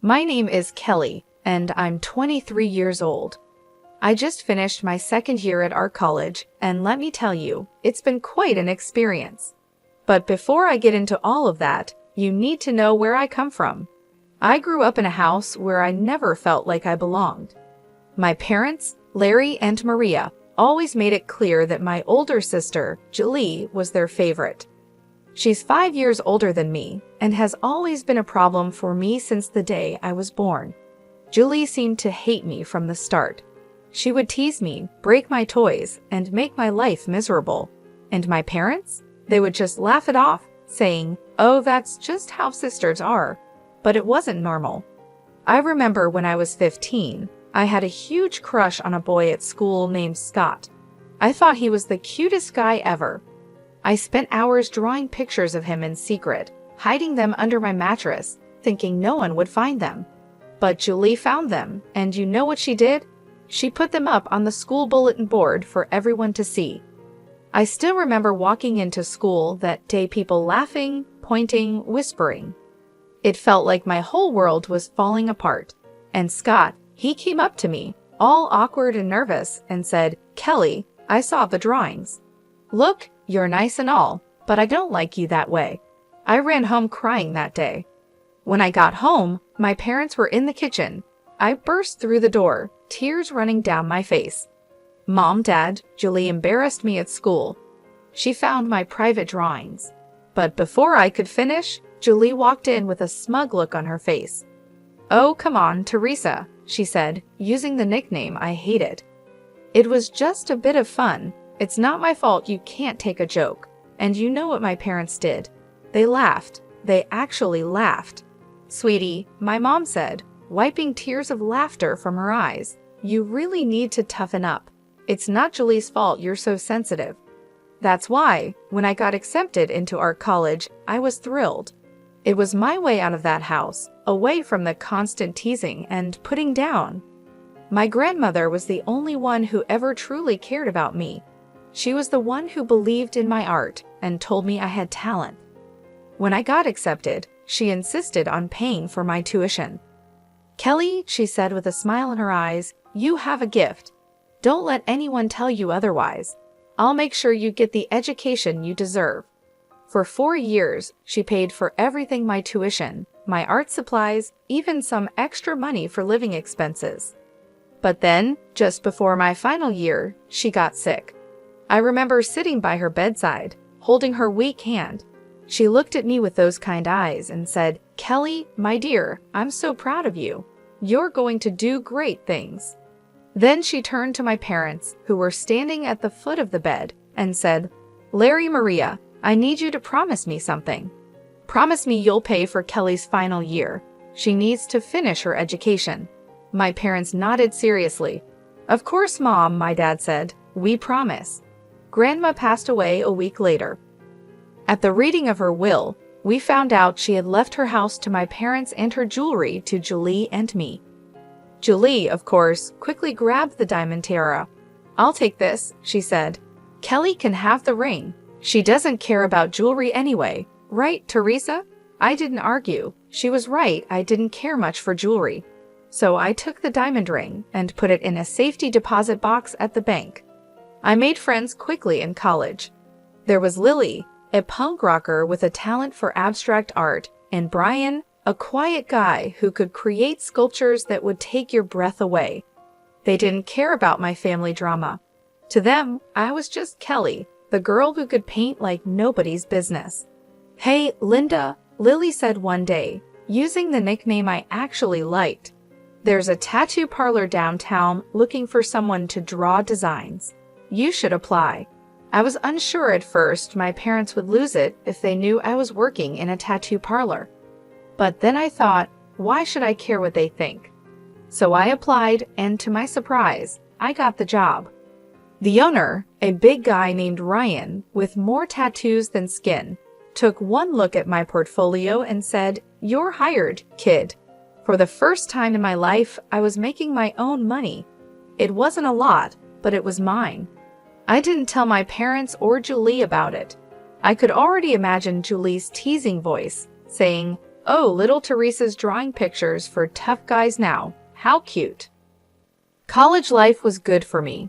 My name is Kelly, and I'm 23 years old. I just finished my second year at art college, and let me tell you, it's been quite an experience. But before I get into all of that, you need to know where I come from. I grew up in a house where I never felt like I belonged. My parents, Larry and Maria, always made it clear that my older sister, Julie, was their favorite. She's 5 years older than me and has always been a problem for me since the day I was born. Julie seemed to hate me from the start. She would tease me, break my toys, and make my life miserable. And my parents? They would just laugh it off, saying, "Oh, that's just how sisters are." But it wasn't normal. I remember when I was 15, I had a huge crush on a boy at school named Scott. I thought he was the cutest guy ever. I spent hours drawing pictures of him in secret, hiding them under my mattress, thinking no one would find them. But Julie found them, and you know what she did? She put them up on the school bulletin board for everyone to see. I still remember walking into school that day, people laughing, pointing, whispering. It felt like my whole world was falling apart. And Scott, he came up to me, all awkward and nervous, and said, "Kelly, I saw the drawings. Look, you're nice and all, but I don't like you that way." I ran home crying that day. When I got home, my parents were in the kitchen. I burst through the door, tears running down my face. "Mom, Dad, Julie embarrassed me at school. She found my private drawings." But before I could finish, Julie walked in with a smug look on her face. "Oh, come on, Teresa," she said, using the nickname I hated. "It was just a bit of fun. It's not my fault you can't take a joke." And you know what my parents did? They laughed. They actually laughed. "Sweetie," my mom said, wiping tears of laughter from her eyes, "you really need to toughen up. It's not Julie's fault you're so sensitive." That's why, when I got accepted into art college, I was thrilled. It was my way out of that house, away from the constant teasing and putting down. My grandmother was the only one who ever truly cared about me. She was the one who believed in my art and told me I had talent. When I got accepted, she insisted on paying for my tuition. "Kelly," she said with a smile in her eyes, "you have a gift. Don't let anyone tell you otherwise. I'll make sure you get the education you deserve." For 4 years, she paid for everything: my tuition, my art supplies, even some extra money for living expenses. But then, just before my final year, she got sick. I remember sitting by her bedside, holding her weak hand. She looked at me with those kind eyes and said, "Kelly, my dear, I'm so proud of you. You're going to do great things." Then she turned to my parents, who were standing at the foot of the bed, and said, "Larry, Maria, I need you to promise me something. Promise me you'll pay for Kelly's final year. She needs to finish her education." My parents nodded seriously. "Of course, Mom," my dad said. "We promise." Grandma passed away a week later. At the reading of her will, we found out she had left her house to my parents and her jewelry to Julie and me. Julie, of course, quickly grabbed the diamond tiara. "I'll take this," she said. "Kelly can have the ring. She doesn't care about jewelry anyway. Right, Teresa?" I didn't argue. She was right, I didn't care much for jewelry. So I took the diamond ring and put it in a safety deposit box at the bank. I made friends quickly in college. There was Lily, a punk rocker with a talent for abstract art, and Brian, a quiet guy who could create sculptures that would take your breath away. They didn't care about my family drama. To them, I was just Kelly, the girl who could paint like nobody's business. "Hey, Linda," Lily said one day, using the nickname I actually liked. "There's a tattoo parlor downtown looking for someone to draw designs. You should apply." I was unsure at first my parents would lose it if they knew I was working in a tattoo parlor. But then I thought, why should I care what they think? So I applied, and to my surprise, I got the job. The owner, a big guy named Ryan, with more tattoos than skin, took one look at my portfolio and said, "You're hired, kid." For the first time in my life, I was making my own money. It wasn't a lot, but it was mine. I didn't tell my parents or Julie about it. I could already imagine Julie's teasing voice, saying, Oh, little Teresa's drawing pictures for tough guys now. How cute. College life was good for me.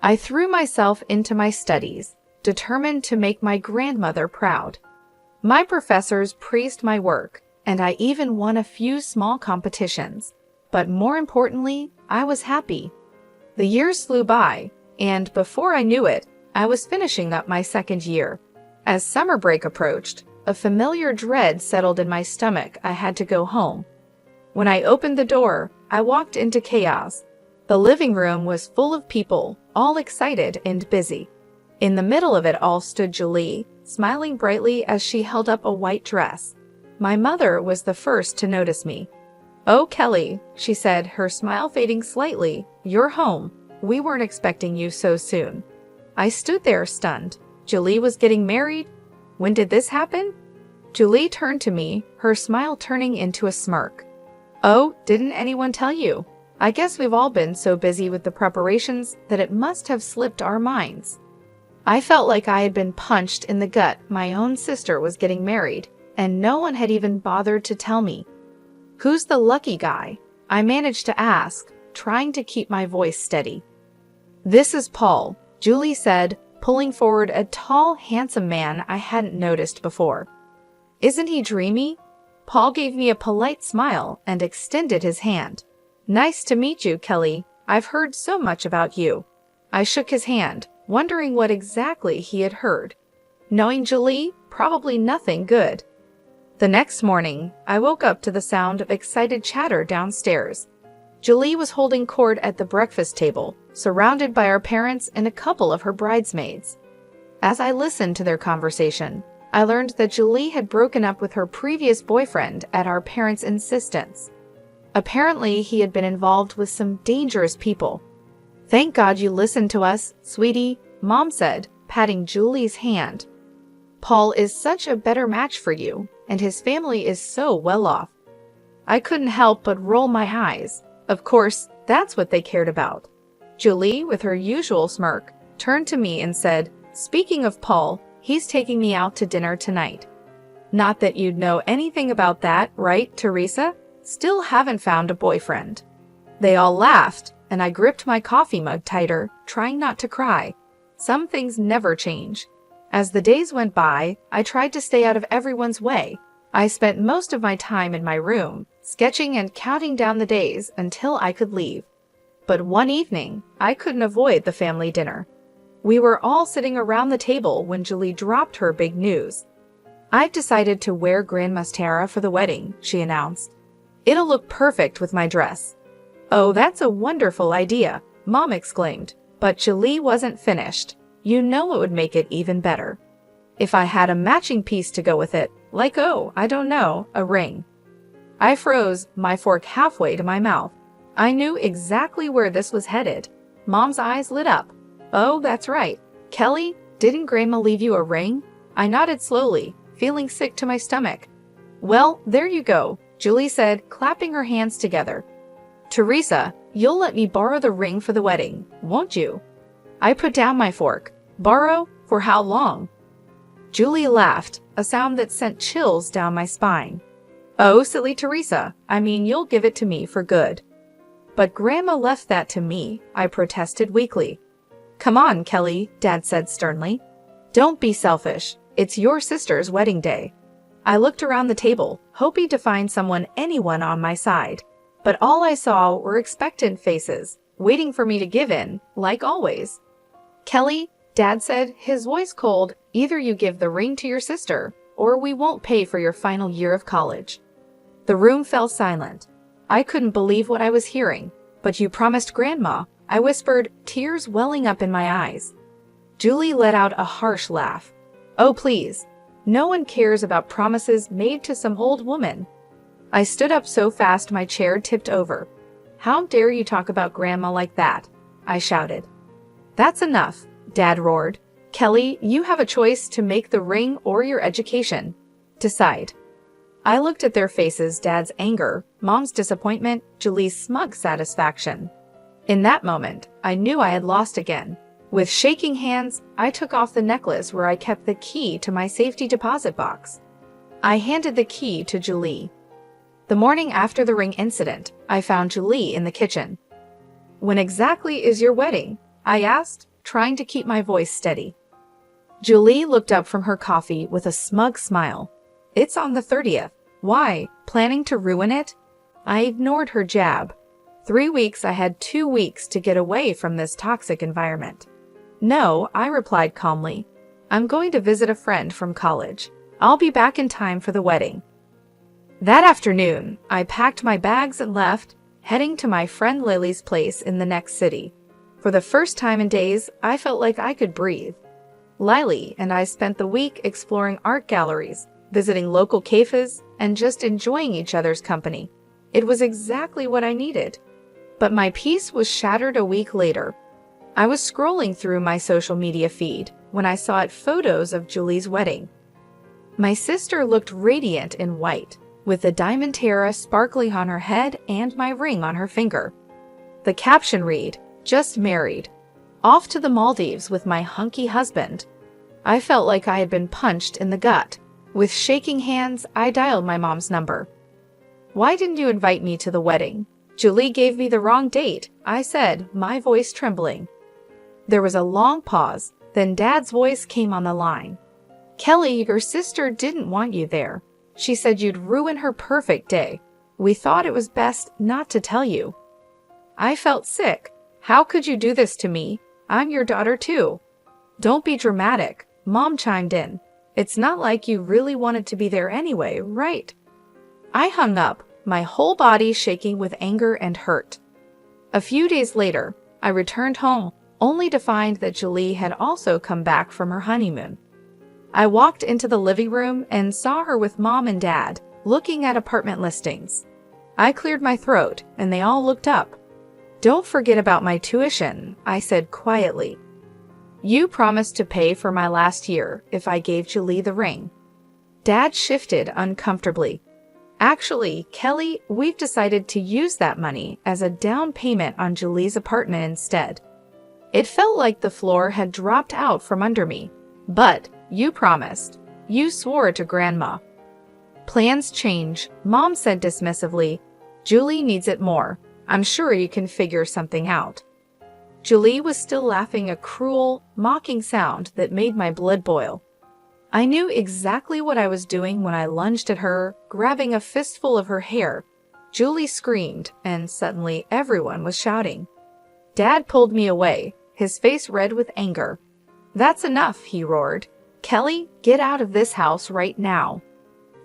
I threw myself into my studies, determined to make my grandmother proud. My professors praised my work, and I even won a few small competitions. But more importantly, I was happy. The years flew by, and before I knew it, I was finishing up my second year. As summer break approached, a familiar dread settled in my stomach. I had to go home. When I opened the door, I walked into chaos. The living room was full of people, all excited and busy. In the middle of it all stood Julie, smiling brightly as she held up a white dress. My mother was the first to notice me. "Oh, Kelly," she said, her smile fading slightly, "you're home. We weren't expecting you so soon." I stood there stunned. Julie was getting married? When did this happen? Julie turned to me, her smile turning into a smirk. "Oh, didn't anyone tell you? I guess we've all been so busy with the preparations that it must have slipped our minds." I felt like I had been punched in the gut. My own sister was getting married, and no one had even bothered to tell me. "Who's the lucky guy?" I managed to ask, trying to keep my voice steady. "This is Paul," Julie said, pulling forward a tall, handsome man I hadn't noticed before. "Isn't he dreamy?" Paul gave me a polite smile and extended his hand. "Nice to meet you, Kelly. I've heard so much about you." I shook his hand, wondering what exactly he had heard. Knowing Julie, probably nothing good. The next morning, I woke up to the sound of excited chatter downstairs. Julie was holding court at the breakfast table, surrounded by our parents and a couple of her bridesmaids. As I listened to their conversation, I learned that Julie had broken up with her previous boyfriend at our parents' insistence. Apparently, he had been involved with some dangerous people. "Thank God you listened to us, sweetie," Mom said, patting Julie's hand. "Paul is such a better match for you, and his family is so well off." I couldn't help but roll my eyes. Of course, that's what they cared about. Julie, with her usual smirk, turned to me and said, "Speaking of Paul, he's taking me out to dinner tonight." Not that you'd know anything about that, right, Teresa? Still haven't found a boyfriend. They all laughed, and I gripped my coffee mug tighter, trying not to cry. Some things never change. As the days went by, I tried to stay out of everyone's way. I spent most of my time in my room, sketching and counting down the days until I could leave. But one evening, I couldn't avoid the family dinner. We were all sitting around the table when Julie dropped her big news. "I've decided to wear grandma's tiara for the wedding," she announced. "It'll look perfect with my dress." "Oh, that's a wonderful idea," Mom exclaimed. But Julie wasn't finished. "You know what would make it even better? If I had a matching piece to go with it, like, oh, I don't know, a ring." I froze, my fork halfway to my mouth. I knew exactly where this was headed. Mom's eyes lit up. "Oh, that's right. Kelly, didn't Grandma leave you a ring?" I nodded slowly, feeling sick to my stomach. "Well, there you go," Julie said, clapping her hands together. "Teresa, you'll let me borrow the ring for the wedding, won't you?" I put down my fork. "Borrow? For how long?" Julie laughed, a sound that sent chills down my spine. "Oh, silly Teresa, I mean you'll give it to me for good." "But Grandma left that to me," I protested weakly. "Come on, Kelly," Dad said sternly. "Don't be selfish. It's your sister's wedding day." I looked around the table, hoping to find anyone on my side. But all I saw were expectant faces, waiting for me to give in, like always. "Kelly," Dad said, his voice cold, "either you give the ring to your sister, or we won't pay for your final year of college." The room fell silent. I couldn't believe what I was hearing. "But you promised Grandma," I whispered, tears welling up in my eyes. Julie let out a harsh laugh. "Oh, please. No one cares about promises made to some old woman." I stood up so fast my chair tipped over. "How dare you talk about Grandma like that?" I shouted. "That's enough," Dad roared. "Kelly, you have a choice to make the ring or your education. Decide." I looked at their faces, Dad's anger, Mom's disappointment, Julie's smug satisfaction. In that moment, I knew I had lost again. With shaking hands, I took off the necklace where I kept the key to my safety deposit box. I handed the key to Julie. The morning after the ring incident, I found Julie in the kitchen. "When exactly is your wedding?" I asked, trying to keep my voice steady. Julie looked up from her coffee with a smug smile. "It's on the 30th. Why, planning to ruin it?" I ignored her jab. 3 weeks, I had 2 weeks to get away from this toxic environment. "No," I replied calmly. "I'm going to visit a friend from college. I'll be back in time for the wedding." That afternoon, I packed my bags and left, heading to my friend Lily's place in the next city. For the first time in days, I felt like I could breathe. Lily and I spent the week exploring art galleries, visiting local cafes, and just enjoying each other's company. It was exactly what I needed. But my peace was shattered a week later. I was scrolling through my social media feed when I saw photos of Julie's wedding. My sister looked radiant in white, with the diamond tiara sparkling on her head and my ring on her finger. The caption read, "Just married. Off to the Maldives with my hunky husband." I felt like I had been punched in the gut. With shaking hands, I dialed my mom's number. "Why didn't you invite me to the wedding?" "Julie gave me the wrong date," I said, my voice trembling. There was a long pause, then Dad's voice came on the line. "Kelly, your sister didn't want you there. She said you'd ruin her perfect day. We thought it was best not to tell you." I felt sick. "How could you do this to me? I'm your daughter too." "Don't be dramatic," Mom chimed in. "It's not like you really wanted to be there anyway, right?" I hung up, my whole body shaking with anger and hurt. A few days later, I returned home, only to find that Julie had also come back from her honeymoon. I walked into the living room and saw her with Mom and Dad, looking at apartment listings. I cleared my throat, and they all looked up. "Don't forget about my tuition," I said quietly. "You promised to pay for my last year if I gave Julie the ring." Dad shifted uncomfortably. "Actually, Kelly, we've decided to use that money as a down payment on Julie's apartment instead." It felt like the floor had dropped out from under me. "But you promised. You swore to Grandma." "Plans change," Mom said dismissively. "Julie needs it more. I'm sure you can figure something out." Julie was still laughing, a cruel, mocking sound that made my blood boil. I knew exactly what I was doing when I lunged at her, grabbing a fistful of her hair. Julie screamed, and suddenly everyone was shouting. Dad pulled me away, his face red with anger. "That's enough," he roared. "Kelly, get out of this house right now."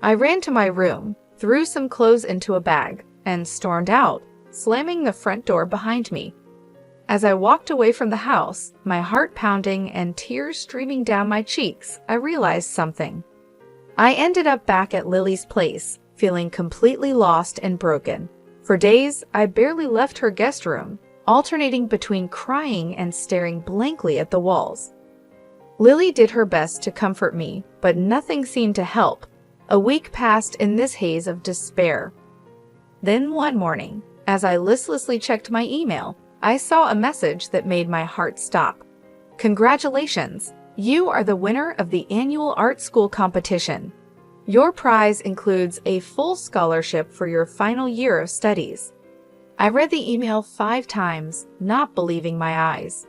I ran to my room, threw some clothes into a bag, and stormed out, slamming the front door behind me. As I walked away from the house, my heart pounding and tears streaming down my cheeks, I realized something. I ended up back at Lily's place, feeling completely lost and broken. For days, I barely left her guest room, alternating between crying and staring blankly at the walls. Lily did her best to comfort me, but nothing seemed to help. A week passed in this haze of despair. Then one morning, as I listlessly checked my email, I saw a message that made my heart stop. "Congratulations! You are the winner of the annual art school competition. Your prize includes a full scholarship for your final year of studies." I read the email 5 times, not believing my eyes.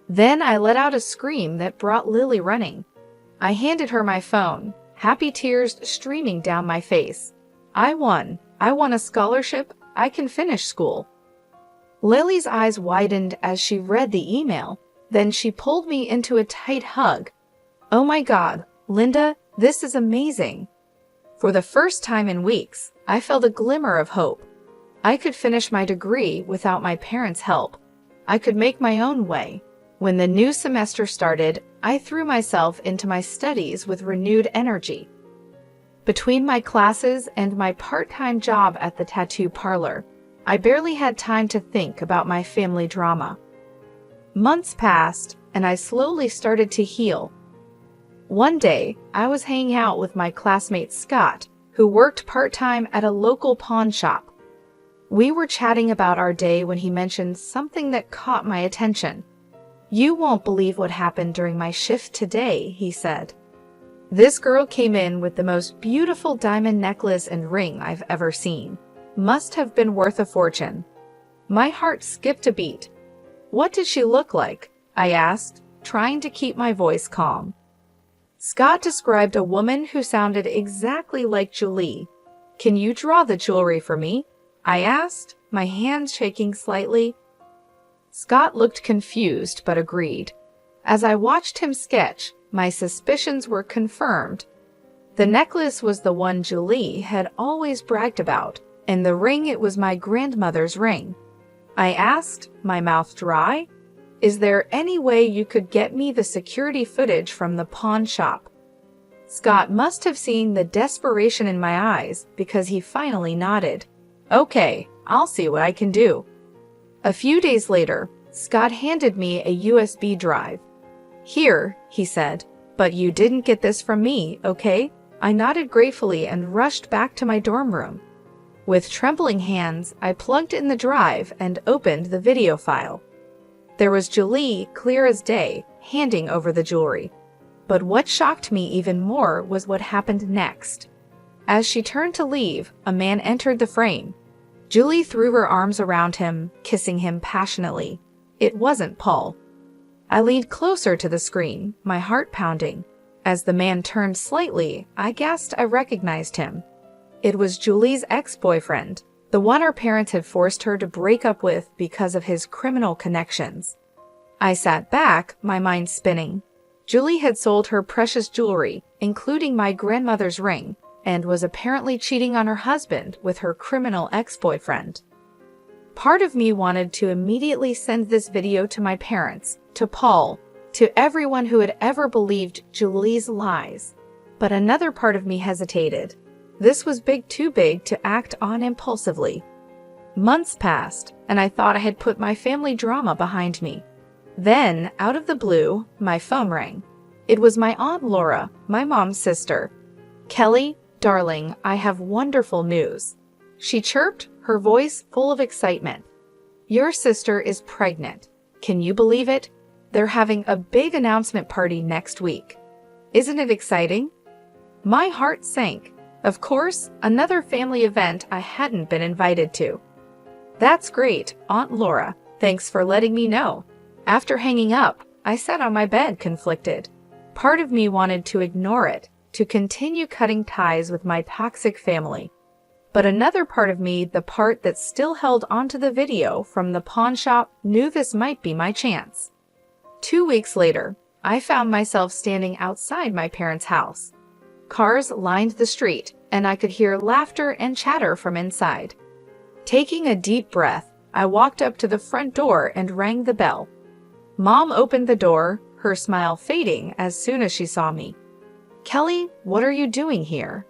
Then I let out a scream that brought Lily running. I handed her my phone, happy tears streaming down my face. I won a scholarship. I can finish school." Lily's eyes widened as she read the email. Then she pulled me into a tight hug. "Oh my God, Linda, this is amazing." For the first time in weeks, I felt a glimmer of hope. I could finish my degree without my parents' help. I could make my own way. When the new semester started, I threw myself into my studies with renewed energy. Between my classes and my part-time job at the tattoo parlor, I barely had time to think about my family drama. Months passed, and I slowly started to heal. One day, I was hanging out with my classmate Scott, who worked part-time at a local pawn shop. We were chatting about our day when he mentioned something that caught my attention. "You won't believe what happened during my shift today," he said. This girl came in with the most beautiful diamond necklace and ring I've ever seen. Must have been worth a fortune. My heart skipped a beat. What did she look like? I asked, trying to keep my voice calm. Scott described a woman who sounded exactly like Julie. Can you draw the jewelry for me? I asked, my hands shaking slightly. Scott looked confused but agreed. As I watched him sketch, my suspicions were confirmed. The necklace was the one Julie had always bragged about, and the ring, it was my grandmother's ring. I asked, my mouth dry. Is there any way you could get me the security footage from the pawn shop? Scott must have seen the desperation in my eyes because he finally nodded. Okay, I'll see what I can do. A few days later, Scott handed me a USB drive. Here, he said, but you didn't get this from me, okay? I nodded gratefully and rushed back to my dorm room. With trembling hands, I plugged in the drive and opened the video file. There was Julie, clear as day, handing over the jewelry. But what shocked me even more was what happened next. As she turned to leave, a man entered the frame. Julie threw her arms around him, kissing him passionately. It wasn't Paul. I leaned closer to the screen, my heart pounding. As the man turned slightly, I gasped I recognized him. It was Julie's ex-boyfriend, the one her parents had forced her to break up with because of his criminal connections. I sat back, my mind spinning. Julie had sold her precious jewelry, including my grandmother's ring, and was apparently cheating on her husband with her criminal ex-boyfriend. Part of me wanted to immediately send this video to my parents, to Paul, to everyone who had ever believed Julie's lies. But another part of me hesitated. This was too big to act on impulsively. Months passed, and I thought I had put my family drama behind me. Then, out of the blue, my phone rang. It was my Aunt Laura, my mom's sister. Kelly, darling, I have wonderful news. She chirped, her voice full of excitement. Your sister is pregnant. Can you believe it? They're having a big announcement party next week. Isn't it exciting? My heart sank. Of course, another family event I hadn't been invited to. That's great, Aunt Laura. Thanks for letting me know. After hanging up, I sat on my bed conflicted. Part of me wanted to ignore it, to continue cutting ties with my toxic family. But another part of me, the part that still held onto the video from the pawn shop, knew this might be my chance. 2 weeks later, I found myself standing outside my parents' house. Cars lined the street, and I could hear laughter and chatter from inside. Taking a deep breath, I walked up to the front door and rang the bell. Mom opened the door, her smile fading as soon as she saw me. Kelly, what are you doing here?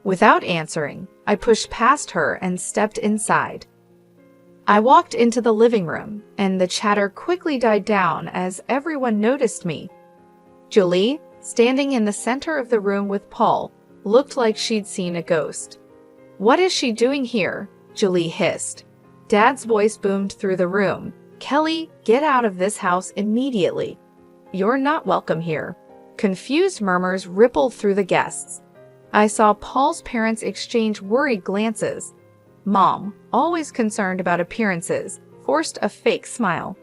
Without answering, I pushed past her and stepped inside. I walked into the living room, and the chatter quickly died down as everyone noticed me. Julie, standing in the center of the room with Paul, looked like she'd seen a ghost. What is she doing here? Julie hissed. Dad's voice boomed through the room. Kelly, get out of this house immediately. You're not welcome here. Confused murmurs rippled through the guests. I saw Paul's parents exchange worried glances. Mom, always concerned about appearances, forced a fake smile.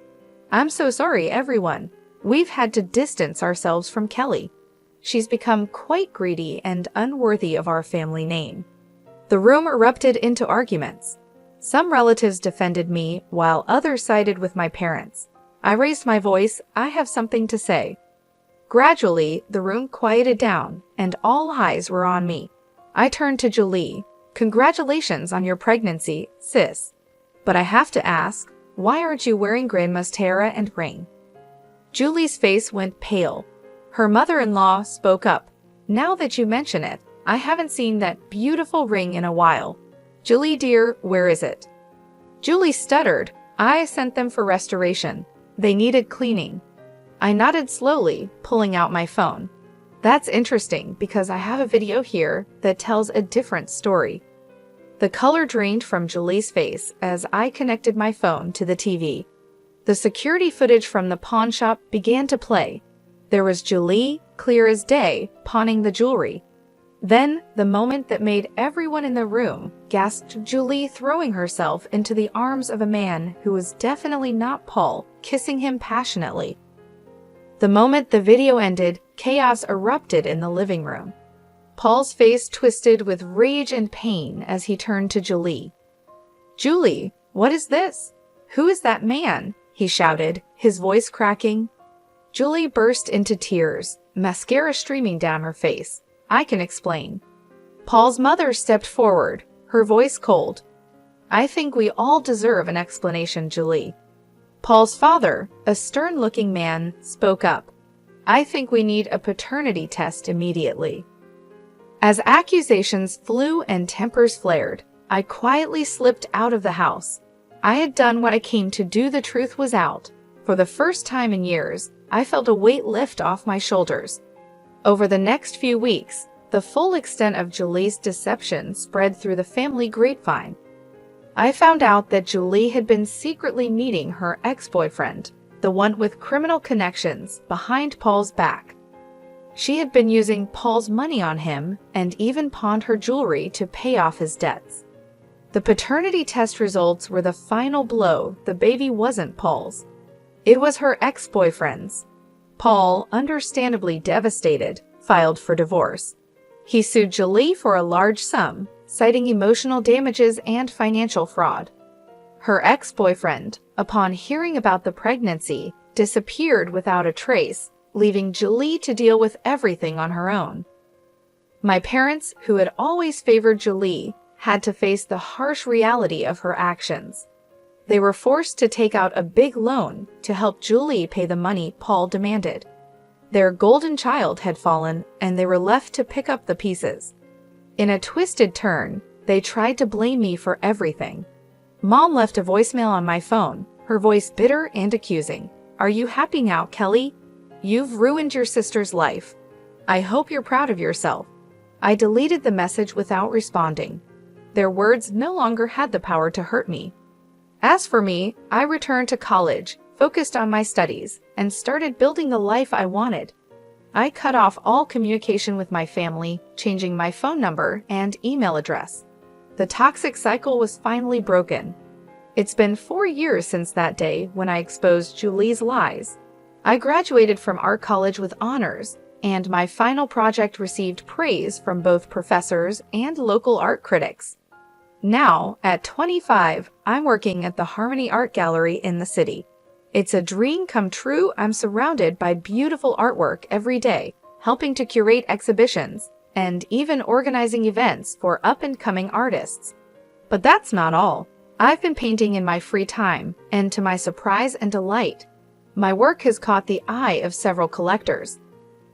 I'm so sorry, everyone. We've had to distance ourselves from Kelly. She's become quite greedy and unworthy of our family name. The room erupted into arguments. Some relatives defended me, while others sided with my parents. I raised my voice. I have something to say. Gradually, the room quieted down, and all eyes were on me. I turned to Julie. Congratulations on your pregnancy, sis. But I have to ask, why aren't you wearing Grandma's tiara and ring? Julie's face went pale. Her mother-in-law spoke up. Now that you mention it, I haven't seen that beautiful ring in a while. Julie dear, where is it? Julie stuttered. I sent them for restoration. They needed cleaning. I nodded slowly, pulling out my phone. That's interesting because I have a video here that tells a different story. The color drained from Julie's face as I connected my phone to the TV. The security footage from the pawn shop began to play. There was Julie, clear as day, pawning the jewelry. Then, the moment that made everyone in the room, gasped Julie throwing herself into the arms of a man who was definitely not Paul, kissing him passionately. The moment the video ended, chaos erupted in the living room. Paul's face twisted with rage and pain as he turned to Julie. "Julie, what is this? Who is that man?" he shouted, his voice cracking. Julie burst into tears, mascara streaming down her face. "I can explain." Paul's mother stepped forward, her voice cold. "I think we all deserve an explanation, Julie." Paul's father, a stern-looking man, spoke up. "I think we need a paternity test immediately." As accusations flew and tempers flared, I quietly slipped out of the house. I had done what I came to do. The truth was out. For the first time in years, I felt a weight lift off my shoulders. Over the next few weeks, the full extent of Julie's deception spread through the family grapevine. I found out that Julie had been secretly meeting her ex-boyfriend, the one with criminal connections, behind Paul's back. She had been using Paul's money on him and even pawned her jewelry to pay off his debts. The paternity test results were the final blow. The baby wasn't Paul's. It was her ex-boyfriend's. Paul, understandably devastated, filed for divorce. He sued Julie for a large sum, citing emotional damages and financial fraud. Her ex-boyfriend, upon hearing about the pregnancy, disappeared without a trace, leaving Julie to deal with everything on her own. My parents, who had always favored Julie, had to face the harsh reality of her actions. They were forced to take out a big loan to help Julie pay the money Paul demanded. Their golden child had fallen, and they were left to pick up the pieces. In a twisted turn, they tried to blame me for everything. Mom left a voicemail on my phone, her voice bitter and accusing. "Are you happy now, Kelly? You've ruined your sister's life. I hope you're proud of yourself." I deleted the message without responding. Their words no longer had the power to hurt me. As for me, I returned to college, focused on my studies, and started building the life I wanted. I cut off all communication with my family, changing my phone number and email address. The toxic cycle was finally broken. It's been 4 years since that day when I exposed Julie's lies. I graduated from art college with honors, and my final project received praise from both professors and local art critics. Now, at 25, I'm working at the Harmony Art Gallery in the city. It's a dream come true. I'm surrounded by beautiful artwork every day, helping to curate exhibitions, and even organizing events for up-and-coming artists. But that's not all. I've been painting in my free time, and to my surprise and delight, my work has caught the eye of several collectors.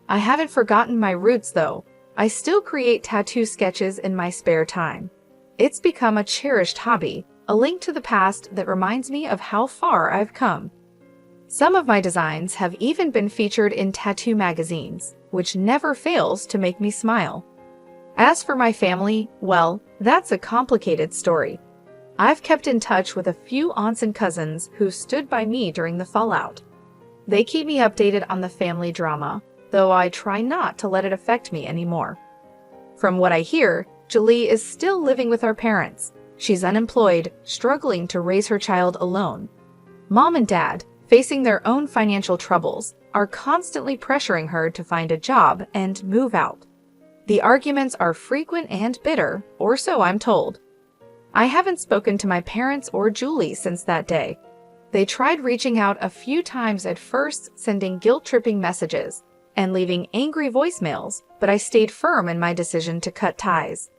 I haven't forgotten my roots, though. I still create tattoo sketches in my spare time. It's become a cherished hobby, a link to the past that reminds me of how far I've come. Some of my designs have even been featured in tattoo magazines, which never fails to make me smile. As for my family, well, that's a complicated story. I've kept in touch with a few aunts and cousins who stood by me during the fallout. They keep me updated on the family drama, though I try not to let it affect me anymore. From what I hear, Julie is still living with her parents. She's unemployed, struggling to raise her child alone. Mom and Dad, facing their own financial troubles, are constantly pressuring her to find a job and move out. The arguments are frequent and bitter, or so I'm told. I haven't spoken to my parents or Julie since that day. They tried reaching out a few times at first, sending guilt-tripping messages and leaving angry voicemails, but I stayed firm in my decision to cut ties.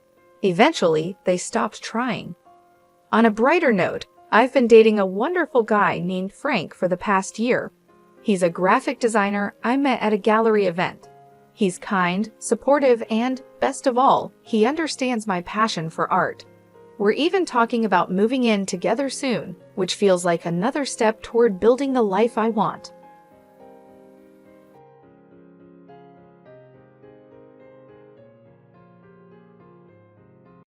Eventually, they stopped trying. On a brighter note, I've been dating a wonderful guy named Frank for the past year. He's a graphic designer I met at a gallery event. He's kind, supportive, and, best of all, he understands my passion for art. We're even talking about moving in together soon, which feels like another step toward building the life I want.